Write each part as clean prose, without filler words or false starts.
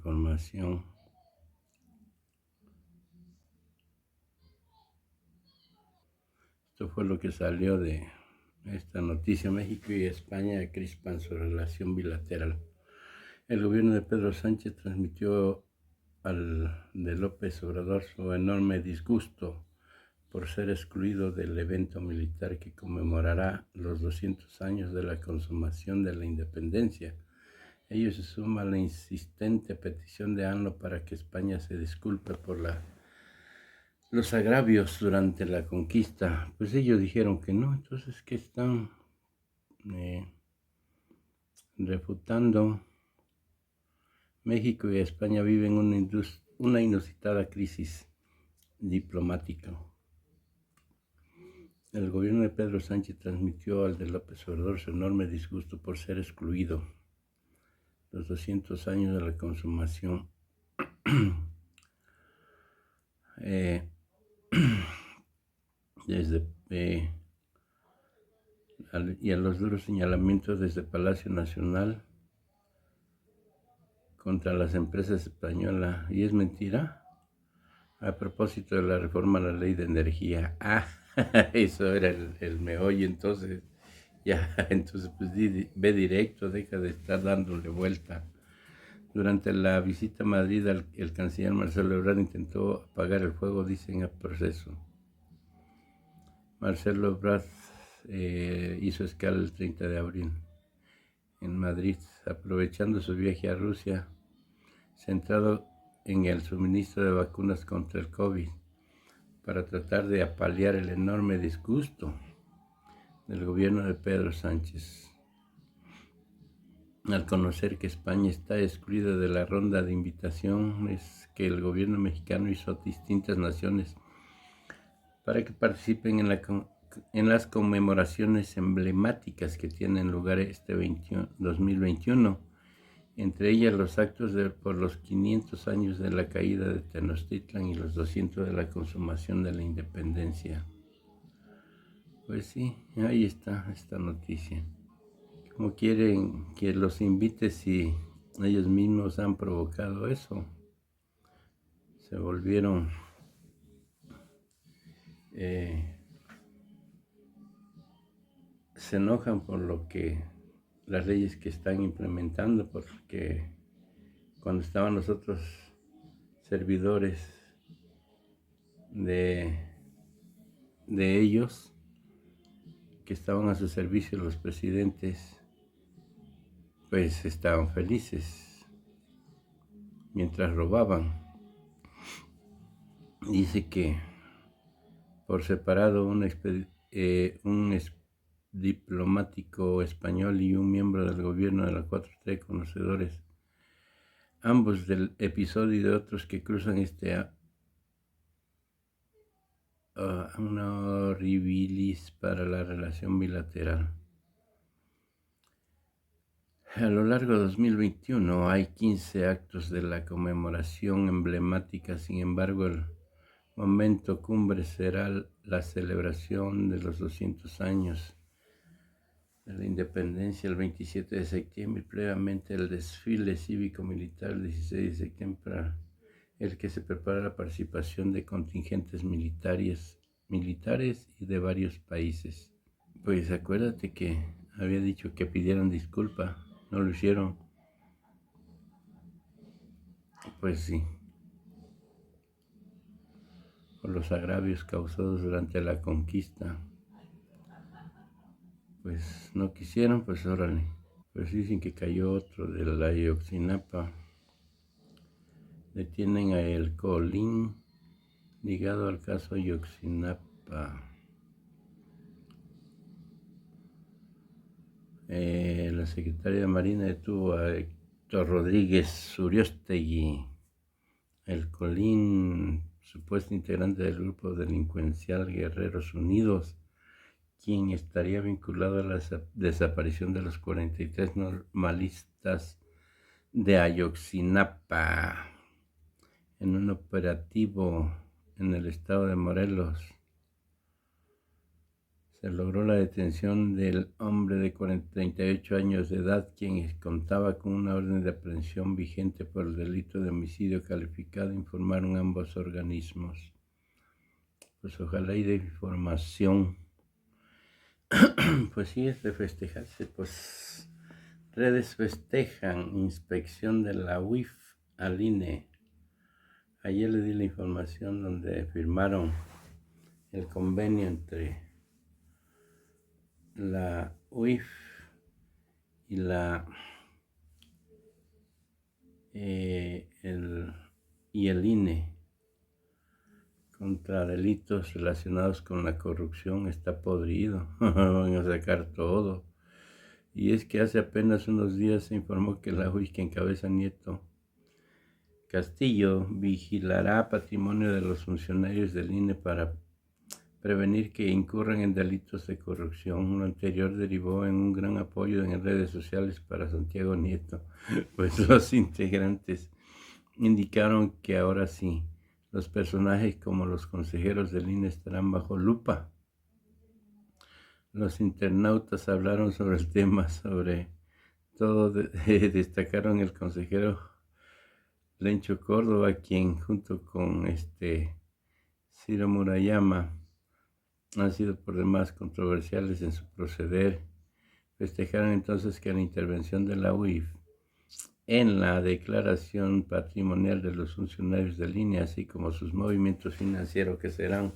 información. Esto fue lo que salió de esta noticia. México y España crispan su relación bilateral. El gobierno de Pedro Sánchez transmitió al de López Obrador su enorme disgusto por ser excluido del evento militar que conmemorará los 200 años de la consumación de la independencia. Ello se suma a la insistente petición de AMLO para que España se disculpe por los agravios durante la conquista. Pues ellos dijeron que no, entonces que están refutando. México y España viven una inusitada crisis diplomática. El gobierno de Pedro Sánchez transmitió al de López Obrador su enorme disgusto por ser excluido los 200 años de la consumación y a los duros señalamientos desde Palacio Nacional contra las empresas españolas. ¿Y es mentira? A propósito de la reforma a la ley de energía. Eso era el meollo. Entonces, entonces pues ve directo, deja de estar dándole vuelta. Durante la visita a Madrid, el canciller Marcelo Ebrard intentó apagar el fuego, dicen, a proceso. Marcelo Ebrard hizo escala el 30 de abril en Madrid, aprovechando su viaje a Rusia, centrado en el suministro de vacunas contra el COVID, para tratar de apalear el enorme disgusto del gobierno de Pedro Sánchez, al conocer que España está excluida de la ronda de invitaciones que el gobierno mexicano hizo a distintas naciones para que participen en las conmemoraciones emblemáticas que tienen lugar este 2021, entre ellas los actos por los 500 años de la caída de Tenochtitlan y los 200 de la consumación de la independencia. Pues sí, ahí está esta noticia. ¿Cómo quieren que los invite si ellos mismos han provocado eso? Se volvieron se enojan por las leyes que están implementando, porque cuando estaban los otros servidores de ellos, que estaban a su servicio, los presidentes, pues estaban felices mientras robaban. Dice que por separado un diplomático español y un miembro del gobierno de la 4T, conocedores ambos del episodio y de otros que cruzan una horribilis para la relación bilateral. A lo largo de 2021 hay 15 actos de la conmemoración emblemática. Sin embargo, el momento cumbre será la celebración de los 200 años de la independencia el 27 de septiembre, y previamente el desfile cívico-militar el 16 de septiembre, el que se prepara la participación de contingentes militares y de varios países. Pues acuérdate que había dicho que pidieran disculpa, no lo hicieron. Pues sí, por los agravios causados durante la conquista. Pues no quisieron, pues órale. Pues dicen que cayó otro de la Ayotzinapa. Detienen a El Colín ligado al caso Ayotzinapa. La Secretaría de Marina detuvo a Héctor Rodríguez Uriostegui, El Colín, supuesto integrante del grupo delincuencial Guerreros Unidos, quien estaría vinculado a la desaparición de los 43 normalistas de Ayotzinapa en un operativo en el estado de Morelos. se logró la detención del hombre de 38 años de edad, quien contaba con una orden de aprehensión vigente por el delito de homicidio calificado, informaron ambos organismos. Pues ojalá y de información. Pues sí, es de festejarse, pues redes festejan inspección de la UIF al INE. Ayer le di la información donde firmaron el convenio entre la UIF y el INE contra delitos relacionados con la corrupción. Está podrido. Van a sacar todo. Y es que hace apenas unos días se informó que la UIF, que encabeza Nieto Castillo, vigilará patrimonio de los funcionarios del INE para prevenir que incurran en delitos de corrupción. Lo anterior derivó en un gran apoyo en redes sociales para Santiago Nieto, pues los integrantes indicaron que ahora sí, los personajes como los consejeros del INE estarán bajo lupa. Los internautas hablaron sobre el tema, sobre todo destacaron el consejero Lencho Córdoba, quien junto con Ciro Murayama han sido por demás controversiales en su proceder. Festejaron entonces que la intervención de la UIF en la declaración patrimonial de los funcionarios de línea, así como sus movimientos financieros, que serán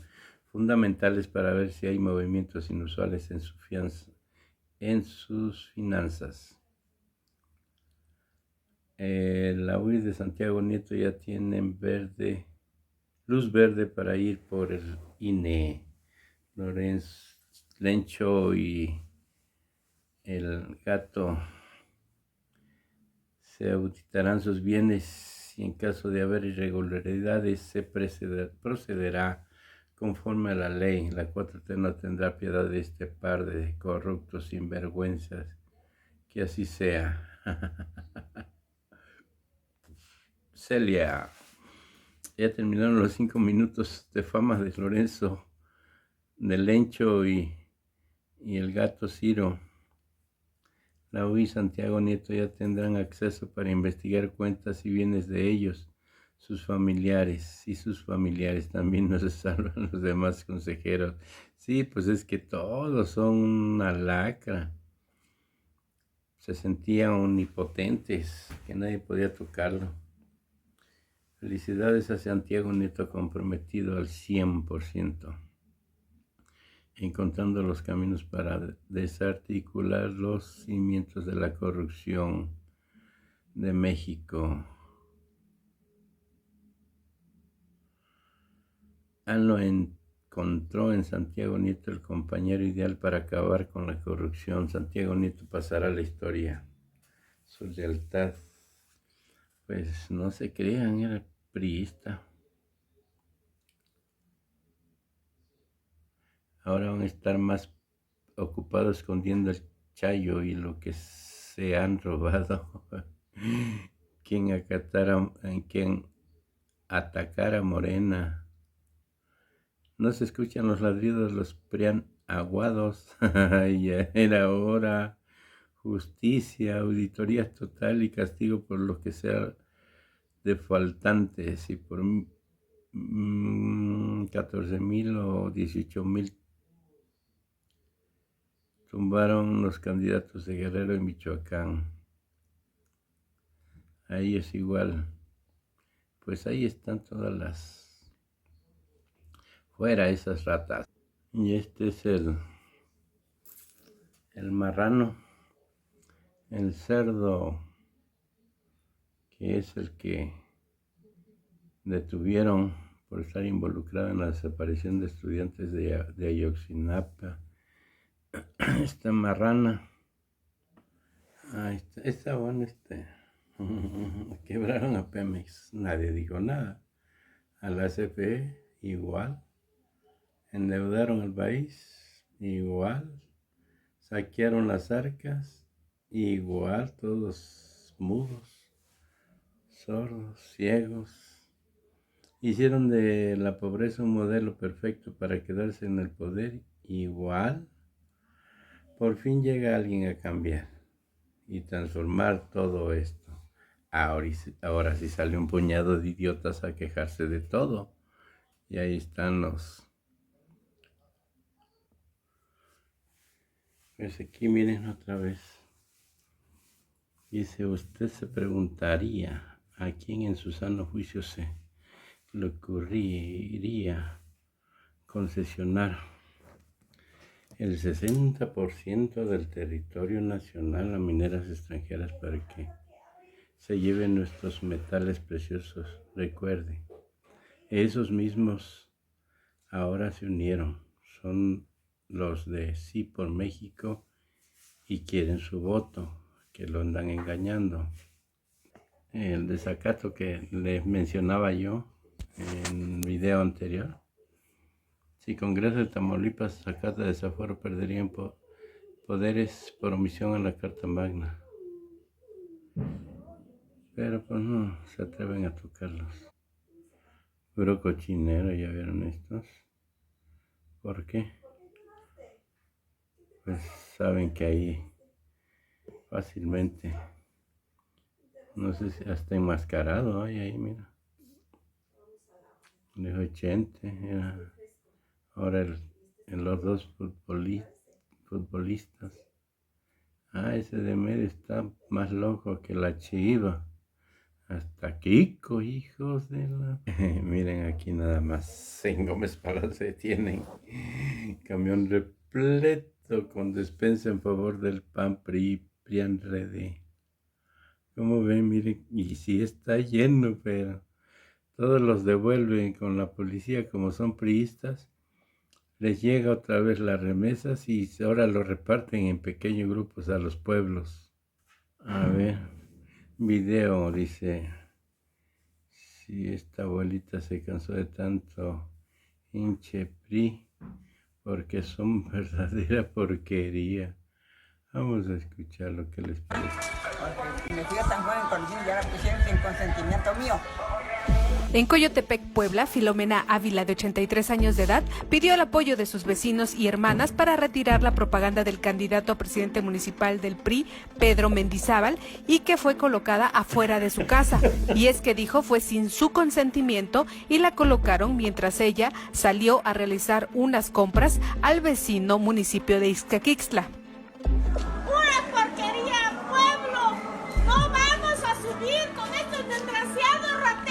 fundamentales para ver si hay movimientos inusuales en sus finanzas. La UIF de Santiago Nieto ya tienen luz verde para ir por el INE. Lorenzo Lencho y el gato se auditarán sus bienes y en caso de haber irregularidades se procederá conforme a la ley. La 4T no tendrá piedad de este par de corruptos sinvergüenzas. Que así sea. Celia. Ya terminaron los 5 minutos de fama de Lorenzo, de Lencho y el gato Ciro. La UIF Santiago Nieto ya tendrán acceso para investigar cuentas y bienes de ellos, sus familiares, y sus familiares también no se salvan los demás consejeros. Sí, pues es que todos son una lacra. Se sentían omnipotentes, que nadie podía tocarlo. Felicidades a Santiago Nieto, comprometido al 100%, encontrando los caminos para desarticular los cimientos de la corrupción de México. Lo encontró en Santiago Nieto el compañero ideal para acabar con la corrupción. Santiago Nieto pasará a la historia. Su lealtad, pues no se crean, era priista. Ahora van a estar más ocupados escondiendo el chayo y lo que se han robado. Quien atacara a Morena. No se escuchan los ladridos de los aguados. Ya era hora. Justicia, auditoría total y castigo por lo que sea de faltantes. Y por 14,000 o 18,000 tumbaron los candidatos de Guerrero en Michoacán. Ahí es igual. Pues ahí están todas las... Fuera esas ratas. Y este es el marrano, el cerdo, que es el que detuvieron por estar involucrado en la desaparición de estudiantes de Ayotzinapa. Esta marrana. Está bueno Quebraron a Pemex, nadie dijo nada. A la CFE igual. Endeudaron al país igual. Saquearon las arcas igual, todos mudos, sordos, ciegos. Hicieron de la pobreza un modelo perfecto para quedarse en el poder igual. Por fin llega alguien a cambiar y transformar todo esto. Ahora sí sale un puñado de idiotas a quejarse de todo. Y ahí están los... Pues aquí miren otra vez. Dice, usted se preguntaría a quién en su sano juicio se le ocurriría concesionar el 60% del territorio nacional a mineras extranjeras para que se lleven nuestros metales preciosos. Recuerde, esos mismos ahora se unieron, son los de Sí por México y quieren su voto, que lo andan engañando. El desacato que les mencionaba yo en el video anterior. Si Congreso de Tamaulipas sacata desaforo, perderían poderes por omisión en la Carta Magna. Pero pues no se atreven a tocarlos. Puro cochinero, ¿ya vieron estos? ¿Por qué? Pues saben que ahí fácilmente, no sé si hasta enmascarado hay ahí, mira. Dijo Chente, mira. Ahora los dos futbolistas. Ah, ese de medio está más loco que la chiva. Hasta Kiko, hijos de la... Miren aquí nada más. En Gómez Palacio tienen camión repleto con despensa en favor del PAN, PRI, PRIAN-RD. Como ven, miren, y sí está lleno, pero todos los devuelven con la policía como son priistas. Les llega otra vez las remesas y ahora lo reparten en pequeños grupos a los pueblos. A ver, video, dice, si esta abuelita se cansó de tanto hinche PRI, porque son verdadera porquería. Vamos a escuchar lo que les parece. Porque me sigue tan joven con ya la pusieron sin consentimiento mío. En Coyotepec, Puebla, Filomena Ávila, de 83 años de edad, pidió el apoyo de sus vecinos y hermanas para retirar la propaganda del candidato a presidente municipal del PRI, Pedro Mendizábal, y que fue colocada afuera de su casa. Y es que dijo fue sin su consentimiento y la colocaron mientras ella salió a realizar unas compras al vecino municipio de Ixcaquixtla. ¡Pura porquería, pueblo! ¡No vamos a subir con estos desgraciados rateros!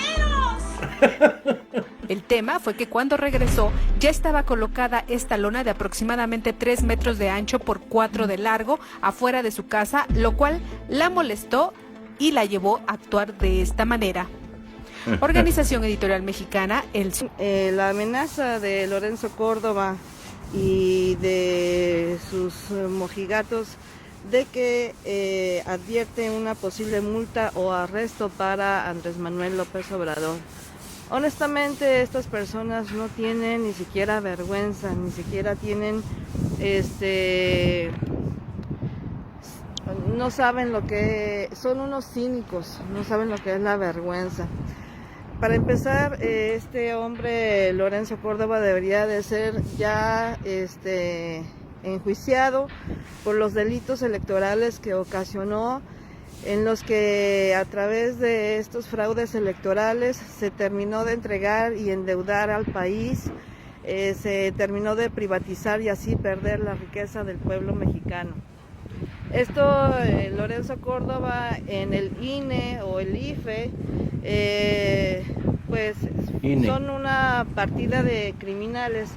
El tema fue que cuando regresó ya estaba colocada esta lona de aproximadamente 3 metros de ancho por 4 de largo afuera de su casa, lo cual la molestó y la llevó a actuar de esta manera. Organización Editorial Mexicana, La amenaza de Lorenzo Córdoba y de sus mojigatos de que advierte una posible multa o arresto para Andrés Manuel López Obrador. Honestamente, estas personas no tienen ni siquiera vergüenza, ni siquiera tienen, no saben lo que, son unos cínicos, no saben lo que es la vergüenza. Para empezar, este hombre, Lorenzo Córdoba, debería de ser ya enjuiciado por los delitos electorales que ocasionó, en los que a través de estos fraudes electorales se terminó de entregar y endeudar al país, se terminó de privatizar y así perder la riqueza del pueblo mexicano. Esto, Lorenzo Córdoba en el INE o el IFE, pues son una partida de criminales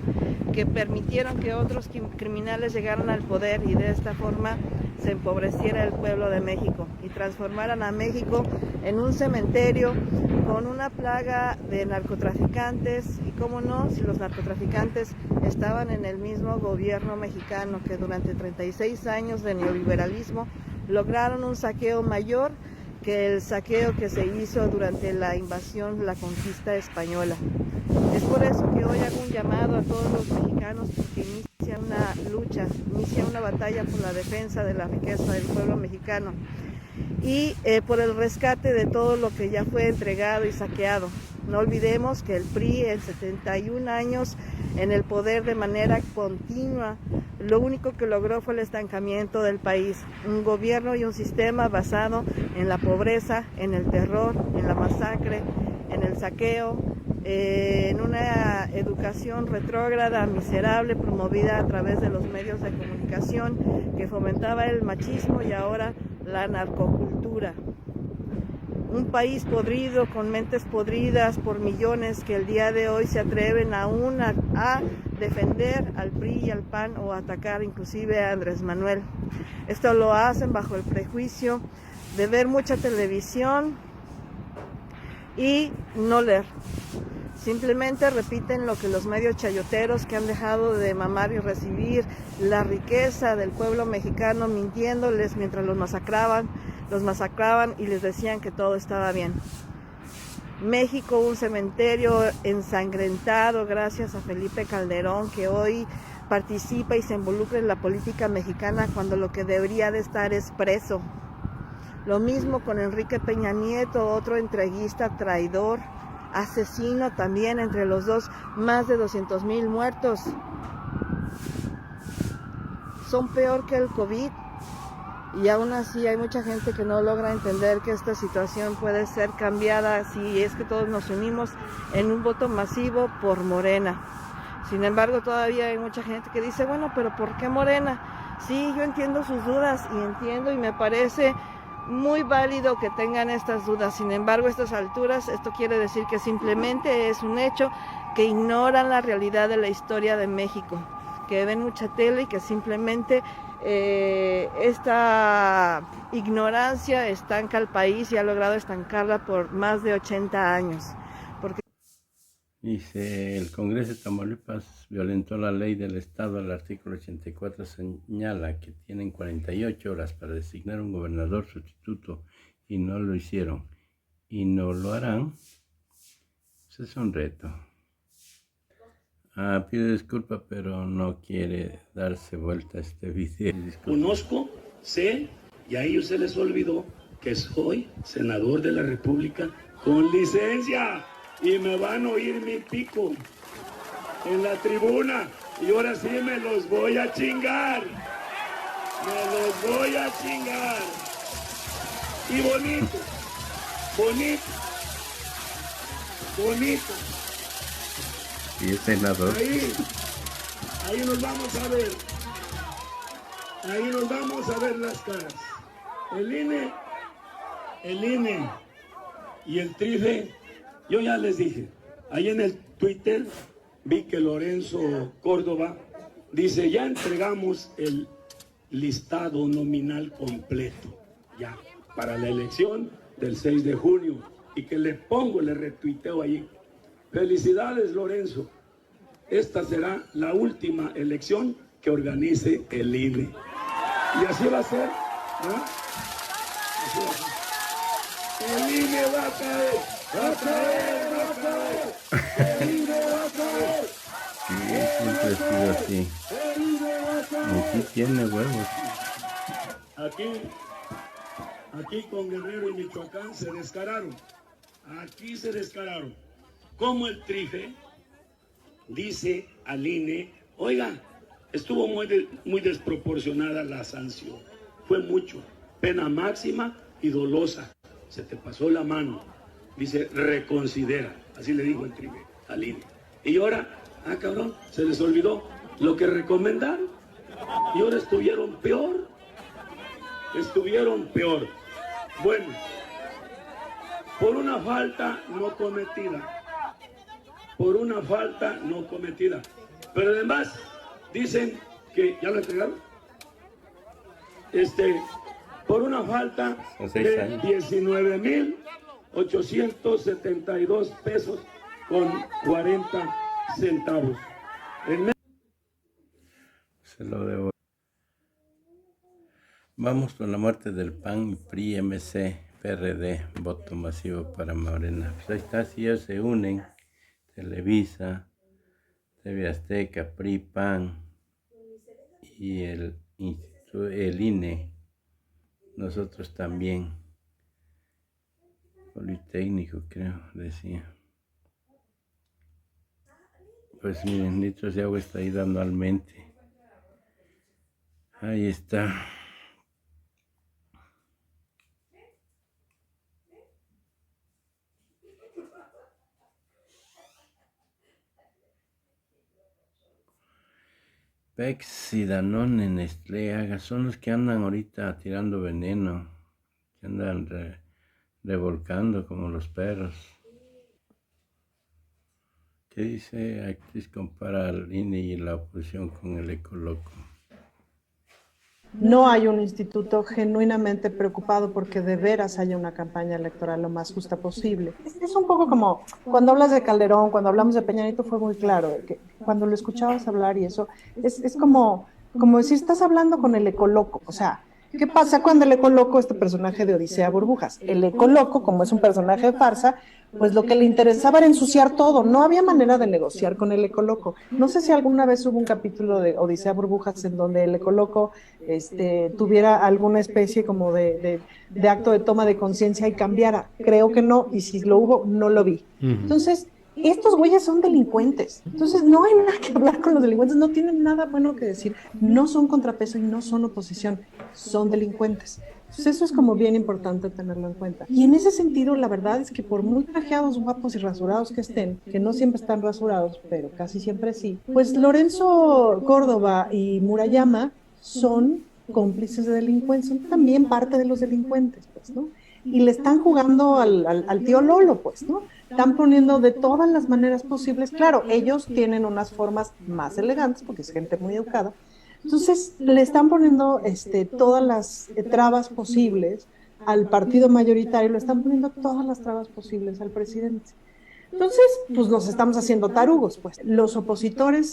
que permitieron que otros criminales llegaran al poder y de esta forma se empobreciera el pueblo de México y transformaran a México en un cementerio con una plaga de narcotraficantes. Y cómo no, si los narcotraficantes estaban en el mismo gobierno mexicano, que durante 36 años de neoliberalismo lograron un saqueo mayor que el saqueo que se hizo durante la invasión, la conquista española. Es por eso que hoy hago un llamado a todos los mexicanos, porque inicia una lucha, inicia una batalla por la defensa de la riqueza del pueblo mexicano y por el rescate de todo lo que ya fue entregado y saqueado. No olvidemos que el PRI en 71 años en el poder de manera continua lo único que logró fue el estancamiento del país, un gobierno y un sistema basado en la pobreza, en el terror, en la masacre, en el saqueo, en una educación retrógrada, miserable, promovida a través de los medios de comunicación, que fomentaba el machismo y ahora la narcocultura. Un país podrido, con mentes podridas por millones que el día de hoy se atreven aún a defender al PRI y al PAN o atacar inclusive a Andrés Manuel. Esto lo hacen bajo el prejuicio de ver mucha televisión y no leer. Simplemente repiten lo que los medios chayoteros que han dejado de mamar y recibir la riqueza del pueblo mexicano, mintiéndoles mientras los masacraban y les decían que todo estaba bien. México, un cementerio ensangrentado gracias a Felipe Calderón, que hoy participa y se involucra en la política mexicana cuando lo que debería de estar es preso. Lo mismo con Enrique Peña Nieto, otro entreguista, traidor, asesino también, entre los dos, más de 200,000 muertos. Son peor que el COVID. Y aún así hay mucha gente que no logra entender que esta situación puede ser cambiada si es que todos nos unimos en un voto masivo por Morena. Sin embargo, todavía hay mucha gente que dice, bueno, pero ¿por qué Morena? Sí, yo entiendo sus dudas y me parece muy válido que tengan estas dudas. Sin embargo, a estas alturas, esto quiere decir que simplemente es un hecho que ignoran la realidad de la historia de México, que ven mucha tele y que simplemente esta ignorancia estanca al país y ha logrado estancarla por más de 80 años. Dice, el Congreso de Tamaulipas violentó la ley del Estado. El artículo 84 señala que tienen 48 horas para designar un gobernador sustituto y no lo hicieron. Y no lo harán. Ese es un reto. Pide disculpas, pero no quiere darse vuelta a este video. Conozco, sé, y a ellos se les olvidó que soy senador de la República con licencia y me van a oír mi pico en la tribuna y ahora sí me los voy a chingar. Me los voy a chingar. Y bonito, bonito, bonito. Y es senador. Ahí nos vamos a ver. Ahí nos vamos a ver las caras. El INE y el TRIFE, yo ya les dije, ahí en el Twitter vi que Lorenzo Córdoba dice, ya entregamos el listado nominal completo, ya, para la elección del 6 de junio, y que le retuiteo ahí. Felicidades, Lorenzo. Esta será la última elección que organice el INE. Y así va a ser, ¿no? Así va a ser. El INE va a caer, va a caer, va a caer. El INE va a caer. Sí, siempre ha sido así. El INE va a caer. Y sí tiene huevos. Aquí con Guerrero y Michoacán se descararon. Aquí se descararon. Como el TRIFE dice al INE, oiga, estuvo muy desproporcionada la sanción, fue mucho, pena máxima y dolosa, se te pasó la mano, dice, reconsidera, así le dijo el TRIFE al INE. Y ahora, cabrón, se les olvidó lo que recomendaron y ahora estuvieron peor. Bueno, por una falta no cometida, pero además dicen que, ¿ya lo entregaron? Por una falta de 19,872 pesos con 40 centavos. Se lo debo. Vamos con la muerte del PAN, PRI, MC, PRD, voto masivo para Morena. Pues ahí está, si ellos se unen, Televisa, TV Azteca, PRI, PAN y el INE, nosotros también, Politécnico creo, decía. Pues miren, litros de agua está ahí anualmente. Ahí está. Pex y Danone, Nestlé, Haga, son los que andan ahorita tirando veneno, que andan revolcando como los perros. ¿Qué dice? Actriz compara al INE y la oposición con el Ecoloco. No hay un instituto genuinamente preocupado porque de veras haya una campaña electoral lo más justa posible. Es un poco como cuando hablas de Calderón, cuando hablamos de Peña Nieto fue muy claro, que cuando lo escuchabas hablar y eso, es como decir, estás hablando con el Ecoloco, o sea, ¿qué pasa cuando el Ecoloco, este personaje de Odisea Burbujas? El Ecoloco, como es un personaje de farsa, pues lo que le interesaba era ensuciar todo, no había manera de negociar con el Ecoloco. No sé si alguna vez hubo un capítulo de Odisea Burbujas en donde el Ecoloco tuviera alguna especie como de acto de toma de conciencia y cambiara. Creo que no, y si lo hubo, no lo vi. Entonces, estos güeyes son delincuentes. Entonces, no hay nada que hablar con los delincuentes, no tienen nada bueno que decir. No son contrapeso y no son oposición, son delincuentes. Entonces, eso es como bien importante tenerlo en cuenta. Y en ese sentido, la verdad es que por muy trajeados, guapos y rasurados que estén, que no siempre están rasurados, pero casi siempre sí, pues Lorenzo Córdoba y Murayama son cómplices de delincuencia, son también parte de los delincuentes, pues, ¿no? Y le están jugando al tío Lolo, pues, ¿no? Están poniendo de todas las maneras posibles. Claro, ellos tienen unas formas más elegantes, porque es gente muy educada. Entonces, le están poniendo todas las trabas posibles al partido mayoritario, le están poniendo todas las trabas posibles al presidente. Entonces, pues nos estamos haciendo tarugos, pues. Los opositores,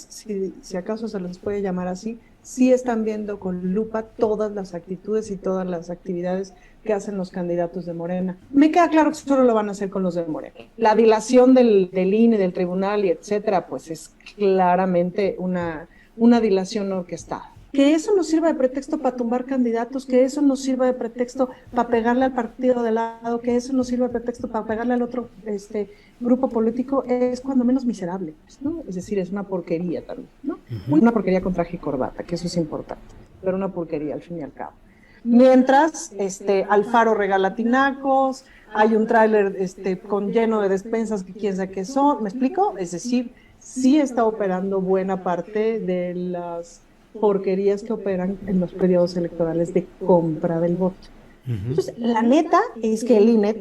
si acaso se les puede llamar así, sí están viendo con lupa todas las actitudes y todas las actividades que hacen los candidatos de Morena. Me queda claro que solo lo van a hacer con los de Morena. La dilación del INE, del tribunal y etcétera, pues es claramente una dilación orquestada. Que eso nos sirva de pretexto para tumbar candidatos, que eso nos sirva de pretexto para pegarle al partido de lado, que eso nos sirva de pretexto para pegarle al otro grupo político, es cuando menos miserable, ¿no? Es decir, es una porquería también, ¿no? Una porquería con traje y corbata, que eso es importante, pero una porquería al fin y al cabo. Mientras Alfaro regala tinacos, hay un tráiler con lleno de despensas que quién sabe qué son, ¿me explico? Es decir, sí está operando buena parte de las porquerías que operan en los periodos electorales de compra del voto. Entonces, la neta es que el INE,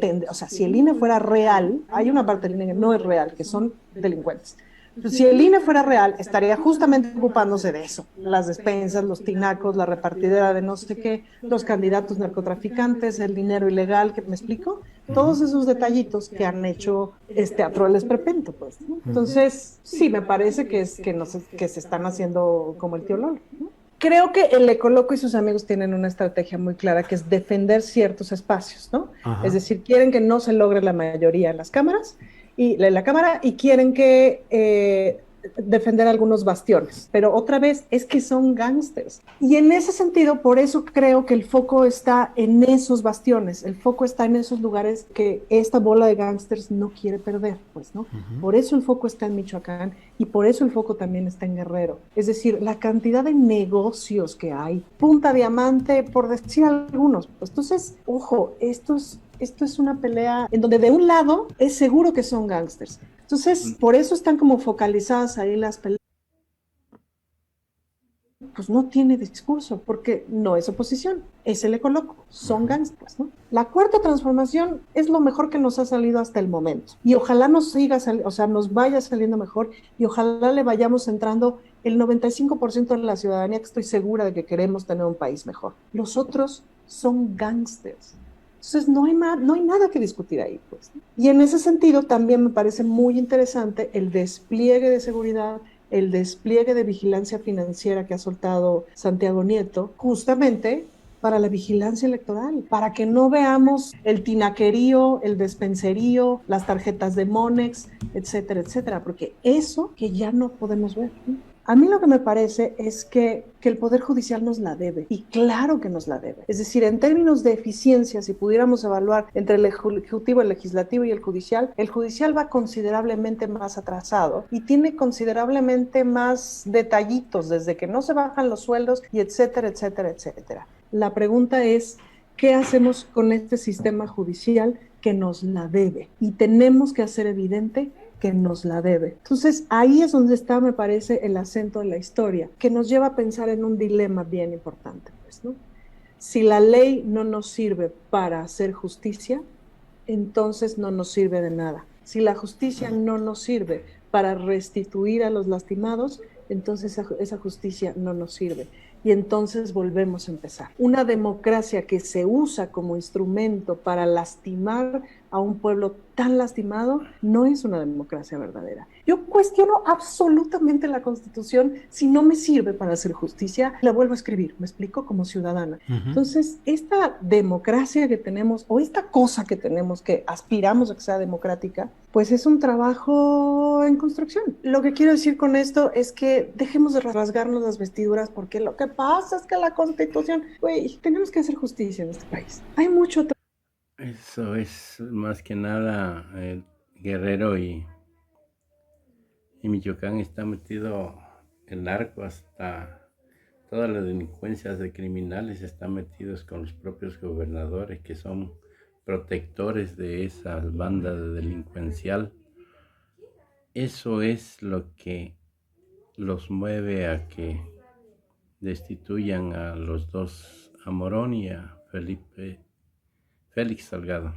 si el INE fuera real, hay una parte del INE que no es real, que son delincuentes. Entonces, si el INE fuera real, estaría justamente ocupándose de eso, las despensas, los tinacos, la repartidera de no sé qué, los candidatos narcotraficantes, el dinero ilegal, ¿me explico? Todos esos detallitos que han hecho a troles perpento, pues, ¿no? Entonces, sí, me parece que se están haciendo como el tío Lolo, ¿no? Creo que el Ecoloco y sus amigos tienen una estrategia muy clara, que es defender ciertos espacios, ¿no? Ajá. Es decir, quieren que no se logre la mayoría en las cámaras, y la Cámara, y quieren que defender algunos bastiones, pero otra vez es que son gángsters, y en ese sentido, por eso creo que el foco está en esos bastiones, el foco está en esos lugares que esta bola de gángsters no quiere perder, pues, ¿no? Por eso el foco está en Michoacán, y por eso el foco también está en Guerrero, es decir, la cantidad de negocios que hay, Punta Diamante, por decir algunos, pues, entonces, ojo, esto es una pelea en donde de un lado es seguro que son gángsters. Entonces, por eso están como focalizadas ahí las peleas. Pues no tiene discurso, porque no es oposición, es el Ecoloco, son gángsters, ¿no? La cuarta transformación es lo mejor que nos ha salido hasta el momento. Y ojalá nos vaya saliendo mejor, y ojalá le vayamos entrando el 95% de la ciudadanía, que estoy segura de que queremos tener un país mejor. Los otros son gángsters. Entonces no hay nada que discutir ahí, pues. Y en ese sentido también me parece muy interesante el despliegue de seguridad, el despliegue de vigilancia financiera que ha soltado Santiago Nieto, justamente para la vigilancia electoral, para que no veamos el tinaquerío, el despenserío, las tarjetas de Monex, etcétera, etcétera, porque eso que ya no podemos ver, ¿no? A mí lo que me parece es que el Poder Judicial nos la debe, y claro que nos la debe. Es decir, en términos de eficiencia, si pudiéramos evaluar entre el Ejecutivo, el Legislativo y el Judicial va considerablemente más atrasado y tiene considerablemente más detallitos, desde que no se bajan los sueldos y etcétera, etcétera, etcétera. La pregunta es, ¿qué hacemos con este sistema judicial que nos la debe? Y tenemos que hacer evidente que nos la debe. Entonces, ahí es donde está, me parece, el acento de la historia, que nos lleva a pensar en un dilema bien importante, pues, ¿no? Si la ley no nos sirve para hacer justicia, entonces no nos sirve de nada. Si la justicia no nos sirve para restituir a los lastimados, entonces esa justicia no nos sirve. Y entonces volvemos a empezar. Una democracia que se usa como instrumento para lastimar a un pueblo tan lastimado no es una democracia verdadera. Yo cuestiono absolutamente la Constitución. Si no me sirve para hacer justicia, la vuelvo a escribir, me explico, como ciudadana. Entonces, esta democracia que tenemos, o esta cosa que tenemos, que aspiramos a que sea democrática, pues es un trabajo en construcción. Lo que quiero decir con esto es que dejemos de rasgarnos las vestiduras, porque lo que pasa es que la Constitución, tenemos que hacer justicia en este país. Hay mucho trabajo. Eso es más que nada Guerrero y Michoacán está metido el narco, hasta todas las delincuencias de criminales están metidos con los propios gobernadores, que son protectores de esa banda de delincuencial. Eso es lo que los mueve a que destituyan a los dos, a Morón y a Félix Salgado.